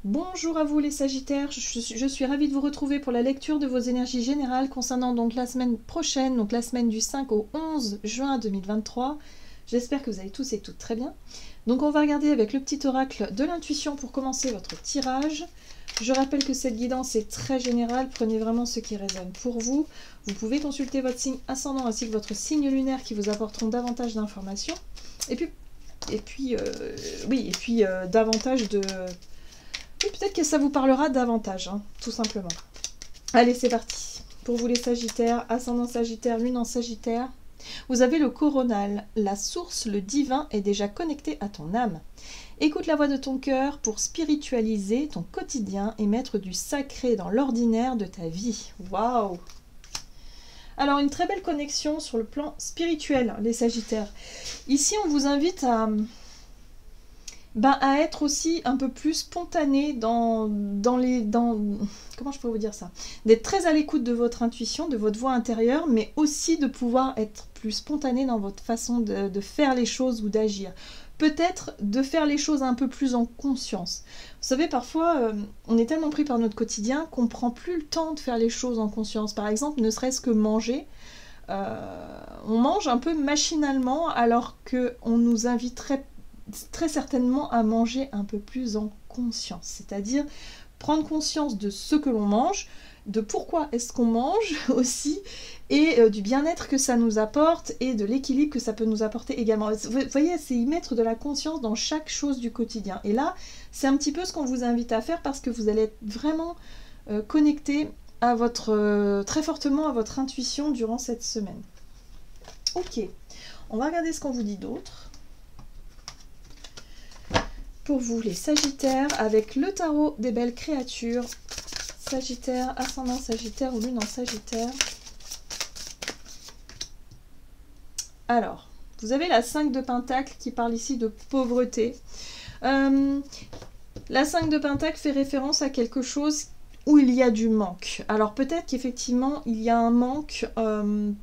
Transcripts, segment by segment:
Bonjour à vous les Sagittaires, je suis ravie de vous retrouver pour la lecture de vos énergies générales concernant donc la semaine prochaine, donc la semaine du 5 au 11 juin 2023. J'espère que vous allez tous et toutes très bien. Donc on va regarder avec le petit oracle de l'intuition pour commencer votre tirage. Je rappelle que cette guidance est très générale, prenez vraiment ce qui résonne pour vous. Vous pouvez consulter votre signe ascendant ainsi que votre signe lunaire qui vous apporteront davantage d'informations. Et puis davantage de... Oui, peut-être que ça vous parlera davantage, hein, tout simplement. Allez, c'est parti. Pour vous les Sagittaires, ascendant Sagittaire, lune en Sagittaire, vous avez le coronal. La source, le divin, est déjà connecté à ton âme. Écoute la voix de ton cœur pour spiritualiser ton quotidien et mettre du sacré dans l'ordinaire de ta vie. Waouh! Alors, une très belle connexion sur le plan spirituel, les Sagittaires. Ici, on vous invite à être aussi un peu plus spontané comment je pourrais vous dire ça, d'être très à l'écoute de votre intuition, de votre voix intérieure, mais aussi de pouvoir être plus spontané dans votre façon de faire les choses ou d'agir. Peut-être de faire les choses un peu plus en conscience. Vous savez, parfois, on est tellement pris par notre quotidien qu'on ne prend plus le temps de faire les choses en conscience. Par exemple, ne serait-ce que manger. On mange un peu machinalement alors qu'on nous inviterait très certainement à manger un peu plus en conscience, c'est-à-dire prendre conscience de ce que l'on mange, de pourquoi est-ce qu'on mange aussi, et du bien-être que ça nous apporte, et de l'équilibre que ça peut nous apporter également. Vous voyez, c'est y mettre de la conscience dans chaque chose du quotidien. Et là, c'est un petit peu ce qu'on vous invite à faire parce que vous allez être vraiment connecté à très fortement à votre intuition durant cette semaine. Ok, on va regarder ce qu'on vous dit d'autre. Pour vous les Sagittaires, avec le tarot des belles créatures, Sagittaire, ascendant Sagittaire ou lune en Sagittaire. Alors, vous avez la 5 de Pentacle qui parle ici de pauvreté. La 5 de Pentacle fait référence à quelque chose où il y a du manque. Alors peut-être qu'effectivement il y a un manque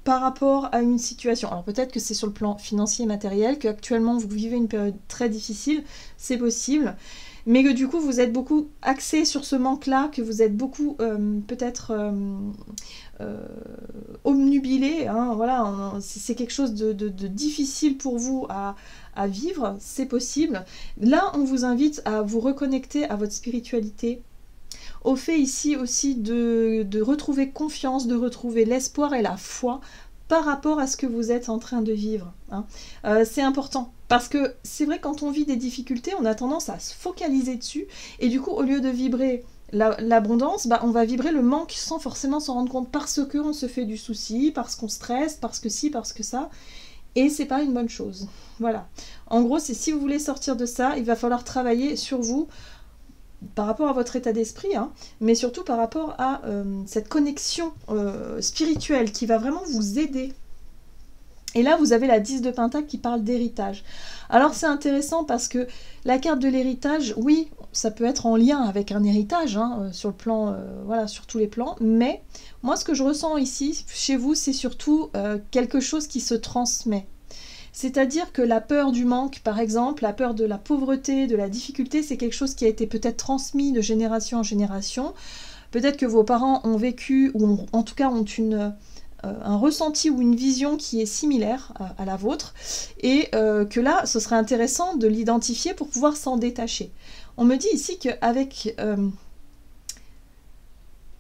par rapport à une situation. Alors peut-être que c'est sur le plan financier et matériel, qu'actuellement vous vivez une période très difficile, c'est possible, mais que du coup vous êtes beaucoup axé sur ce manque-là, que vous êtes beaucoup peut-être omnubilé, hein, voilà, c'est quelque chose de difficile pour vous à vivre, c'est possible. Là on vous invite à vous reconnecter à votre spiritualité, au fait ici aussi de retrouver confiance, de retrouver l'espoir et la foi par rapport à ce que vous êtes en train de vivre. Hein. C'est important, parce que c'est vrai, quand on vit des difficultés, on a tendance à se focaliser dessus, et du coup, au lieu de vibrer l'abondance, on va vibrer le manque sans forcément s'en rendre compte, parce qu'on se fait du souci, parce qu'on stresse, parce que ci, parce que ça, et c'est pas une bonne chose. Voilà. En gros, c'est si vous voulez sortir de ça, il va falloir travailler sur vous, par rapport à votre état d'esprit, hein, mais surtout par rapport à cette connexion spirituelle qui va vraiment vous aider. Et là, vous avez la 10 de Pentacle qui parle d'héritage. Alors, c'est intéressant parce que la carte de l'héritage, oui, ça peut être en lien avec un héritage, hein, sur le plan, voilà, sur tous les plans, mais moi, ce que je ressens ici, chez vous, c'est surtout quelque chose qui se transmet. C'est-à-dire que la peur du manque, par exemple, la peur de la pauvreté, de la difficulté, c'est quelque chose qui a été peut-être transmis de génération en génération. Peut-être que vos parents ont vécu, ou en tout cas ont un ressenti ou une vision qui est similaire à la vôtre, et que là, ce serait intéressant de l'identifier pour pouvoir s'en détacher. On me dit ici qu'avec...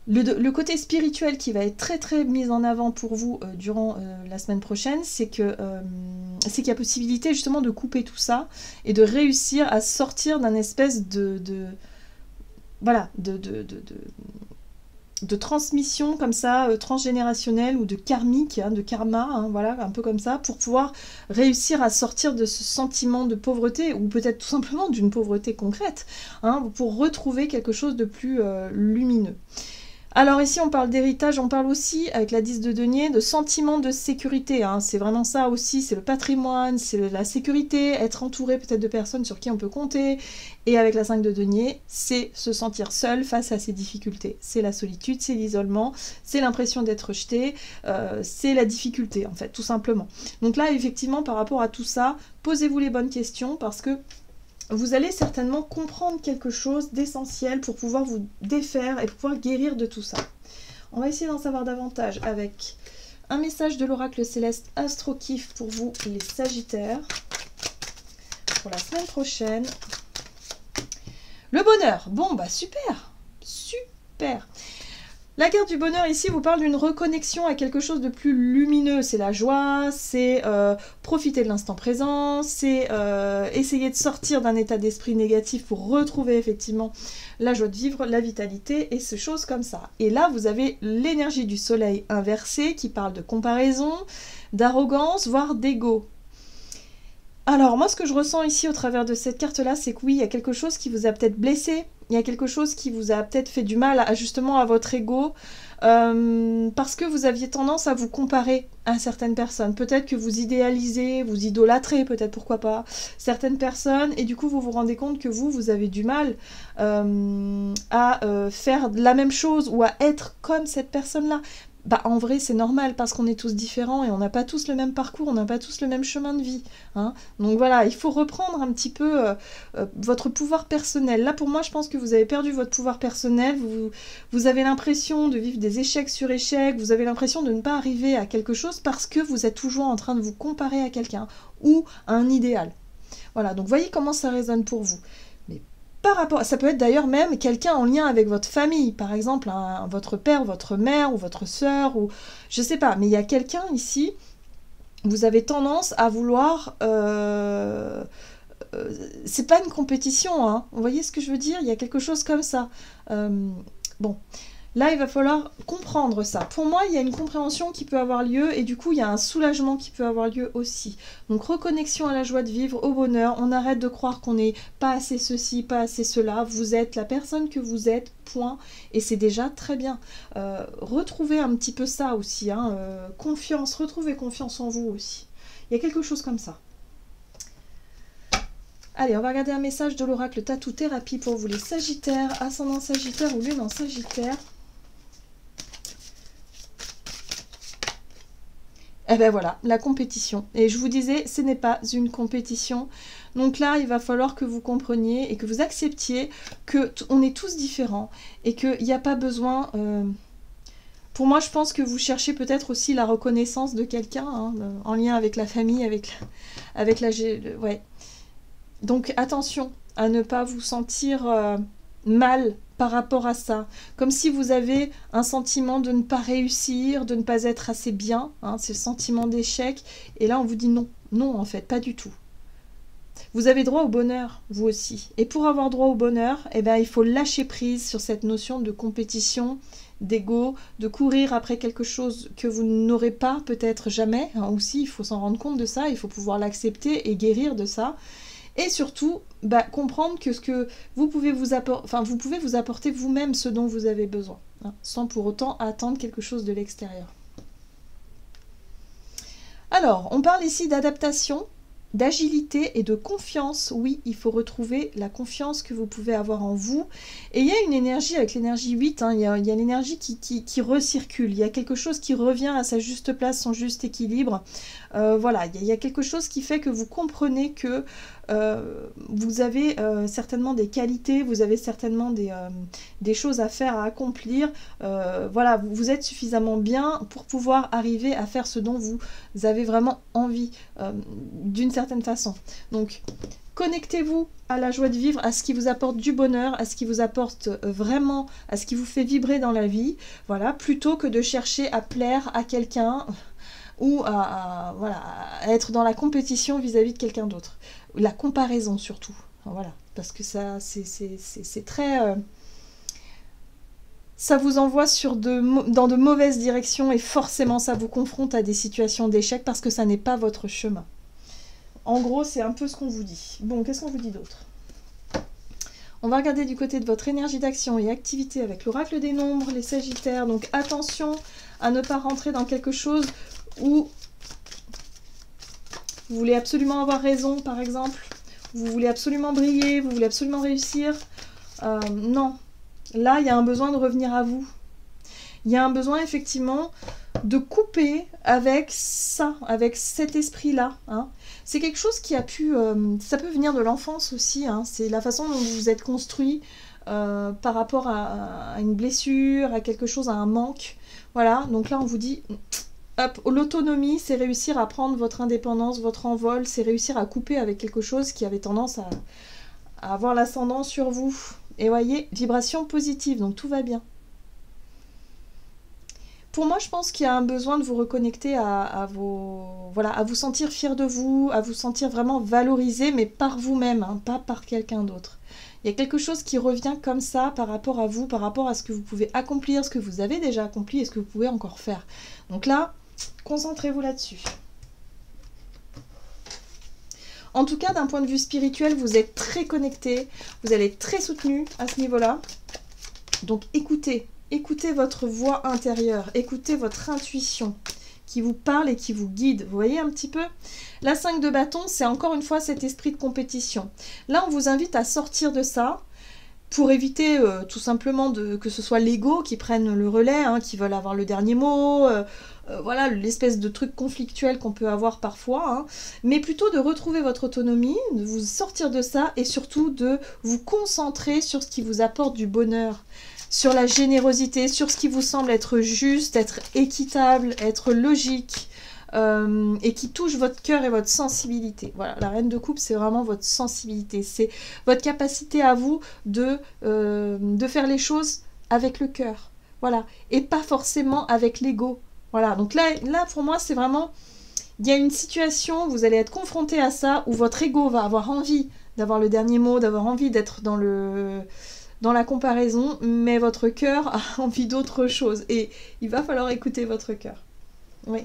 Le côté spirituel qui va être très très mis en avant pour vous durant la semaine prochaine, c'est qu'il y a possibilité justement de couper tout ça et de réussir à sortir d'un espèce de transmission comme ça, transgénérationnelle ou de karmique, hein, de karma, hein, voilà, un peu comme ça, pour pouvoir réussir à sortir de ce sentiment de pauvreté, ou peut-être tout simplement d'une pauvreté concrète, hein, pour retrouver quelque chose de plus lumineux. Alors ici on parle d'héritage, on parle aussi avec la 10 de denier de sentiment de sécurité, hein. C'est vraiment ça aussi, c'est le patrimoine, c'est la sécurité, être entouré peut-être de personnes sur qui on peut compter, et avec la 5 de denier, c'est se sentir seul face à ses difficultés, c'est la solitude, c'est l'isolement, c'est l'impression d'être rejeté, c'est la difficulté en fait, tout simplement. Donc là effectivement par rapport à tout ça, posez-vous les bonnes questions parce que vous allez certainement comprendre quelque chose d'essentiel pour pouvoir vous défaire et pour pouvoir guérir de tout ça. On va essayer d'en savoir davantage avec un message de l'oracle céleste Astro Kiff pour vous, les Sagittaires, pour la semaine prochaine. Le bonheur. Bon, bah super, super. La carte du bonheur ici vous parle d'une reconnexion à quelque chose de plus lumineux. C'est la joie, c'est profiter de l'instant présent, c'est essayer de sortir d'un état d'esprit négatif pour retrouver effectivement la joie de vivre, la vitalité et ces choses comme ça. Et là, vous avez l'énergie du soleil inversée qui parle de comparaison, d'arrogance, voire d'ego. Alors moi, ce que je ressens ici au travers de cette carte-là, c'est que oui, il y a quelque chose qui vous a peut-être blessé, il y a quelque chose qui vous a peut-être fait du mal justement à votre ego, parce que vous aviez tendance à vous comparer à certaines personnes. Peut-être que vous idéalisez, vous idolâtrez, peut-être pourquoi pas, certaines personnes, et du coup vous vous rendez compte que vous avez du mal à faire la même chose ou à être comme cette personne-là. Bah, en vrai, c'est normal parce qu'on est tous différents et on n'a pas tous le même parcours, on n'a pas tous le même chemin de vie. Hein. Donc voilà, il faut reprendre un petit peu votre pouvoir personnel. Là, pour moi, je pense que vous avez perdu votre pouvoir personnel. Vous avez l'impression de vivre des échecs sur échecs. Vous avez l'impression de ne pas arriver à quelque chose parce que vous êtes toujours en train de vous comparer à quelqu'un ou à un idéal. Voilà, donc voyez comment ça résonne pour vous. Par rapport, ça peut être d'ailleurs même quelqu'un en lien avec votre famille, par exemple votre père, votre mère ou votre sœur, ou je sais pas, mais il y a quelqu'un ici, vous avez tendance à vouloir, c'est pas une compétition, hein, vous voyez ce que je veux dire, il y a quelque chose comme ça. Bon, là il va falloir comprendre ça. Pour moi, il y a une compréhension qui peut avoir lieu et du coup il y a un soulagement qui peut avoir lieu aussi. Donc reconnexion à la joie de vivre, au bonheur, on arrête de croire qu'on n'est pas assez ceci, pas assez cela, vous êtes la personne que vous êtes, point, et c'est déjà très bien. Retrouvez un petit peu ça aussi, hein, confiance, retrouvez confiance en vous aussi. Il y a quelque chose comme ça. Allez, on va regarder un message de l'oracle Tatou Thérapie pour vous les Sagittaires, ascendant Sagittaire ou lune en Sagittaire. Eh ben voilà, la compétition. Et je vous disais, ce n'est pas une compétition. Donc là, il va falloir que vous compreniez et que vous acceptiez qu'on est tous différents et qu'il n'y a pas besoin... Pour moi, je pense que vous cherchez peut-être aussi la reconnaissance de quelqu'un, hein, en lien avec la famille, avec la... Ouais. Donc attention à ne pas vous sentir mal par rapport à ça, comme si vous avez un sentiment de ne pas réussir, de ne pas être assez bien, hein, c'est le sentiment d'échec, et là on vous dit non, non en fait, pas du tout. Vous avez droit au bonheur, vous aussi, et pour avoir droit au bonheur, eh ben, il faut lâcher prise sur cette notion de compétition, d'ego, de courir après quelque chose que vous n'aurez pas peut-être jamais, hein, aussi il faut s'en rendre compte de ça, il faut pouvoir l'accepter et guérir de ça. Et surtout, bah, comprendre que ce que vous pouvez vous apporter vous-même ce dont vous avez besoin, hein, sans pour autant attendre quelque chose de l'extérieur. Alors, on parle ici d'adaptation, d'agilité et de confiance. Oui, il faut retrouver la confiance que vous pouvez avoir en vous. Et il y a une énergie, avec l'énergie 8, hein, il y a l'énergie qui recircule. Il y a quelque chose qui revient à sa juste place, son juste équilibre. Voilà, il y a quelque chose qui fait que vous comprenez que vous avez certainement des qualités, vous avez certainement des choses à faire, à accomplir. Voilà, vous êtes suffisamment bien pour pouvoir arriver à faire ce dont vous avez vraiment envie, d'une certaine façon. Donc, connectez-vous à la joie de vivre, à ce qui vous apporte du bonheur, à ce qui vous apporte vraiment, à ce qui vous fait vibrer dans la vie, voilà, plutôt que de chercher à plaire à quelqu'un ou voilà, à être dans la compétition vis-à-vis de quelqu'un d'autre. La comparaison surtout, voilà, parce que ça, c'est très... ça vous envoie dans de mauvaises directions et forcément ça vous confronte à des situations d'échec parce que ça n'est pas votre chemin. En gros, c'est un peu ce qu'on vous dit. Bon, qu'est-ce qu'on vous dit d'autre ? On va regarder du côté de votre énergie d'action et activité avec l'oracle des nombres, les Sagittaires. Donc attention à ne pas rentrer dans quelque chose où vous voulez absolument avoir raison, par exemple. Vous voulez absolument briller, vous voulez absolument réussir. Non. Là, il y a un besoin de revenir à vous. Il y a un besoin, effectivement, de couper avec ça, avec cet esprit-là. Hein. C'est quelque chose qui a pu... ça peut venir de l'enfance aussi. Hein. C'est la façon dont vous vous êtes construit par rapport à une blessure, à quelque chose, à un manque. Voilà, donc là on vous dit... Hop, l'autonomie, c'est réussir à prendre votre indépendance, votre envol, c'est réussir à couper avec quelque chose qui avait tendance à avoir l'ascendant sur vous. Et voyez, vibration positive, donc tout va bien. Pour moi, je pense qu'il y a un besoin de vous reconnecter à vous sentir fier de vous, à vous sentir vraiment valorisé, mais par vous-même, hein, pas par quelqu'un d'autre. Il y a quelque chose qui revient comme ça par rapport à vous, par rapport à ce que vous pouvez accomplir, ce que vous avez déjà accompli et ce que vous pouvez encore faire. Donc là, concentrez-vous là-dessus. En tout cas, d'un point de vue spirituel, vous êtes très connecté, vous allez être très soutenu à ce niveau-là. Donc écoutez. Écoutez votre voix intérieure, écoutez votre intuition qui vous parle et qui vous guide. Vous voyez un petit peu? La 5 de bâton, c'est encore une fois cet esprit de compétition. Là, on vous invite à sortir de ça pour éviter tout simplement que ce soit l'ego qui prenne le relais, hein, qui veulent avoir le dernier mot, voilà, l'espèce de truc conflictuel qu'on peut avoir parfois, hein, mais plutôt de retrouver votre autonomie, de vous sortir de ça et surtout de vous concentrer sur ce qui vous apporte du bonheur. Sur la générosité, sur ce qui vous semble être juste, être équitable, être logique, et qui touche votre cœur et votre sensibilité. Voilà, la reine de coupe, c'est vraiment votre sensibilité, c'est votre capacité à vous de faire les choses avec le cœur, voilà, et pas forcément avec l'ego. Voilà, donc là pour moi, c'est vraiment, il y a une situation, vous allez être confronté à ça, où votre ego va avoir envie d'avoir le dernier mot, d'avoir envie d'être dans la comparaison, mais votre cœur a envie d'autre chose. Et il va falloir écouter votre cœur. Oui.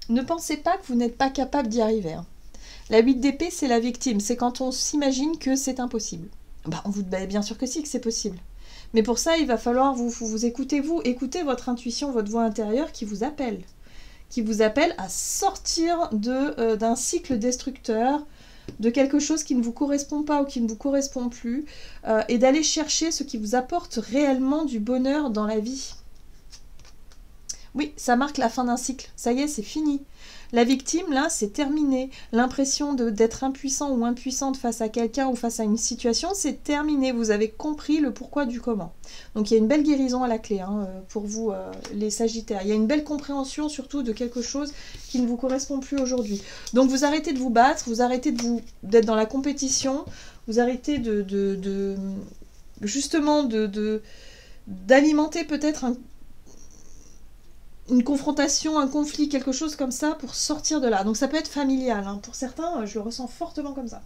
Ne pensez pas que vous n'êtes pas capable d'y arriver. Hein. La 8 d'épée, c'est la victime. C'est quand on s'imagine que c'est impossible. Bien sûr que si, que c'est possible. Mais pour ça, il va falloir vous écouter, écoutez votre intuition, votre voix intérieure qui vous appelle à sortir d'un cycle destructeur, de quelque chose qui ne vous correspond pas ou qui ne vous correspond plus, et d'aller chercher ce qui vous apporte réellement du bonheur dans la vie. Oui, ça marque la fin d'un cycle. Ça y est, c'est fini. La victime, là, c'est terminé. L'impression d'être impuissant ou impuissante face à quelqu'un ou face à une situation, c'est terminé. Vous avez compris le pourquoi du comment. Donc il y a une belle guérison à la clé, hein, pour vous, les Sagittaires. Il y a une belle compréhension surtout de quelque chose qui ne vous correspond plus aujourd'hui. Donc vous arrêtez de vous battre, vous arrêtez d'être dans la compétition, vous arrêtez justement d'alimenter peut-être une confrontation, un conflit, quelque chose comme ça pour sortir de là. Donc ça peut être familial, hein. Pour certains, je le ressens fortement comme ça.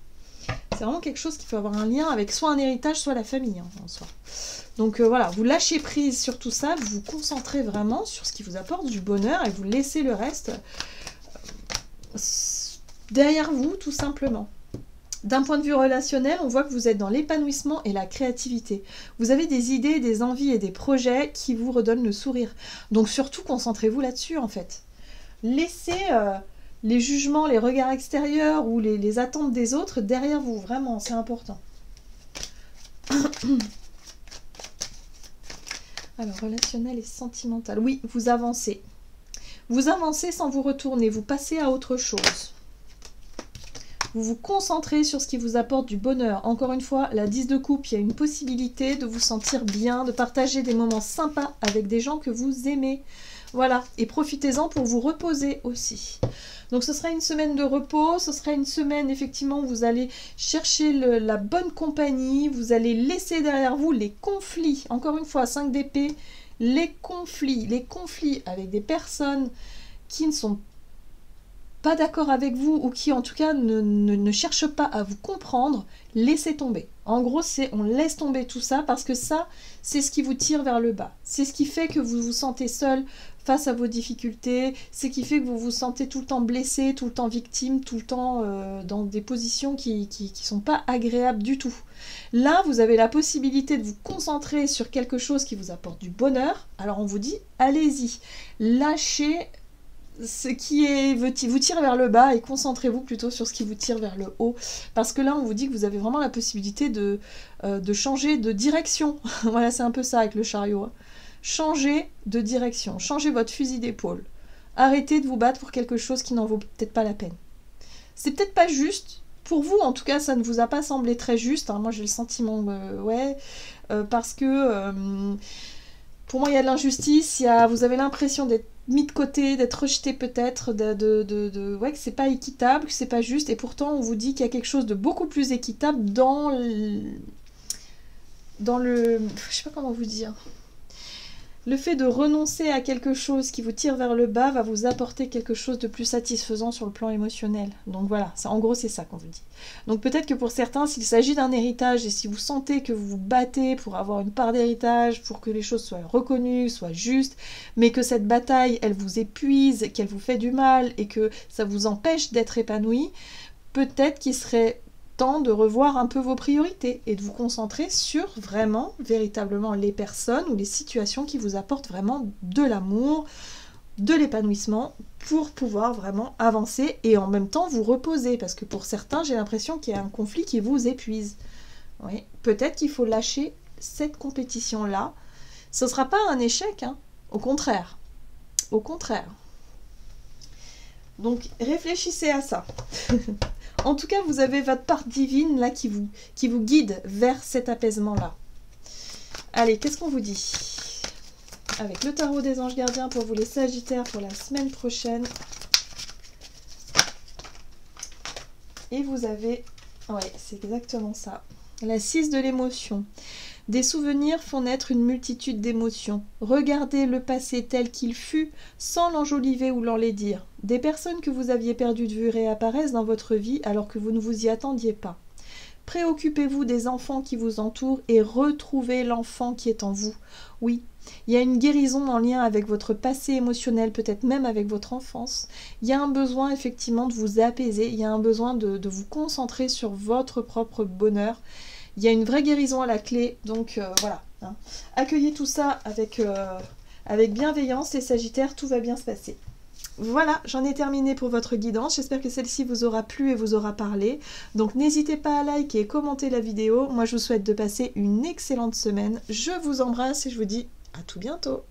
C'est vraiment quelque chose qui peut avoir un lien avec soit un héritage, soit la famille, hein, en soi. Donc voilà, vous lâchez prise sur tout ça, vous vous concentrez vraiment sur ce qui vous apporte du bonheur et vous laissez le reste derrière vous, tout simplement. D'un point de vue relationnel, on voit que vous êtes dans l'épanouissement et la créativité. Vous avez des idées, des envies et des projets qui vous redonnent le sourire. Donc surtout, concentrez-vous là-dessus, en fait. Laissez les jugements, les regards extérieurs ou les attentes des autres derrière vous. Vraiment, c'est important. Alors, relationnel et sentimental. Oui, vous avancez. Vous avancez sans vous retourner. Vous passez à autre chose. Vous vous concentrez sur ce qui vous apporte du bonheur. Encore une fois, la 10 de coupe, il y a une possibilité de vous sentir bien, de partager des moments sympas avec des gens que vous aimez. Voilà, et profitez-en pour vous reposer aussi. Donc ce sera une semaine de repos, ce sera une semaine effectivement où vous allez chercher la bonne compagnie, vous allez laisser derrière vous les conflits. Encore une fois, 5 d'épée, les conflits avec des personnes qui ne sont pas d'accord avec vous ou qui en tout cas ne cherchent pas à vous comprendre, laissez tomber. En gros, on laisse tomber tout ça parce que ça, c'est ce qui vous tire vers le bas. C'est ce qui fait que vous vous sentez seul face à vos difficultés, c'est ce qui fait que vous vous sentez tout le temps blessé, tout le temps victime, tout le temps dans des positions qui sont pas agréables du tout. Là, vous avez la possibilité de vous concentrer sur quelque chose qui vous apporte du bonheur. Alors on vous dit, allez-y, lâchez ce qui vous tire vers le bas et concentrez-vous plutôt sur ce qui vous tire vers le haut. Parce que là, on vous dit que vous avez vraiment la possibilité de changer de direction. Voilà, c'est un peu ça avec le chariot. changez de direction, changez votre fusil d'épaule. Arrêtez de vous battre pour quelque chose qui n'en vaut peut-être pas la peine. C'est peut-être pas juste. Pour vous, en tout cas, ça ne vous a pas semblé très juste. Hein. Moi, j'ai le sentiment, parce que pour moi, il y a de l'injustice. Vous avez l'impression d'être mis de côté, d'être rejeté peut-être, que c'est pas équitable, que c'est pas juste. Et pourtant, on vous dit qu'il y a quelque chose de beaucoup plus équitable dans le, je sais pas comment vous dire. Le fait de renoncer à quelque chose qui vous tire vers le bas va vous apporter quelque chose de plus satisfaisant sur le plan émotionnel. Donc voilà, en gros c'est ça qu'on vous dit. Donc peut-être que pour certains, s'il s'agit d'un héritage et si vous sentez que vous vous battez pour avoir une part d'héritage, pour que les choses soient reconnues, soient justes, mais que cette bataille, elle vous épuise, qu'elle vous fait du mal et que ça vous empêche d'être épanoui, peut-être qu'il serait de revoir un peu vos priorités et de vous concentrer sur vraiment, véritablement les personnes ou les situations qui vous apportent vraiment de l'amour, de l'épanouissement pour pouvoir vraiment avancer et en même temps vous reposer parce que pour certains, j'ai l'impression qu'il y a un conflit qui vous épuise. Oui, peut-être qu'il faut lâcher cette compétition-là. Ce ne sera pas un échec, hein. Au contraire. Au contraire. Donc, réfléchissez à ça. En tout cas, vous avez votre part divine là qui vous guide vers cet apaisement-là. Allez, qu'est-ce qu'on vous dit? Avec le tarot des anges gardiens pour vous les Sagittaires pour la semaine prochaine. Et vous avez... Ouais, c'est exactement ça. La 6 de l'émotion. Des souvenirs font naître une multitude d'émotions. Regardez le passé tel qu'il fut, sans l'enjoliver ou l'enlaidir. Des personnes que vous aviez perdues de vue réapparaissent dans votre vie alors que vous ne vous y attendiez pas. Préoccupez-vous des enfants qui vous entourent et retrouvez l'enfant qui est en vous. Oui, il y a une guérison en lien avec votre passé émotionnel, peut-être même avec votre enfance. Il y a un besoin effectivement de vous apaiser, il y a un besoin de vous concentrer sur votre propre bonheur. Il y a une vraie guérison à la clé, donc voilà. Hein. Accueillez tout ça avec bienveillance, les Sagittaires, tout va bien se passer. Voilà, j'en ai terminé pour votre guidance. J'espère que celle-ci vous aura plu et vous aura parlé. Donc n'hésitez pas à liker et commenter la vidéo. Moi, je vous souhaite de passer une excellente semaine. Je vous embrasse et je vous dis à tout bientôt.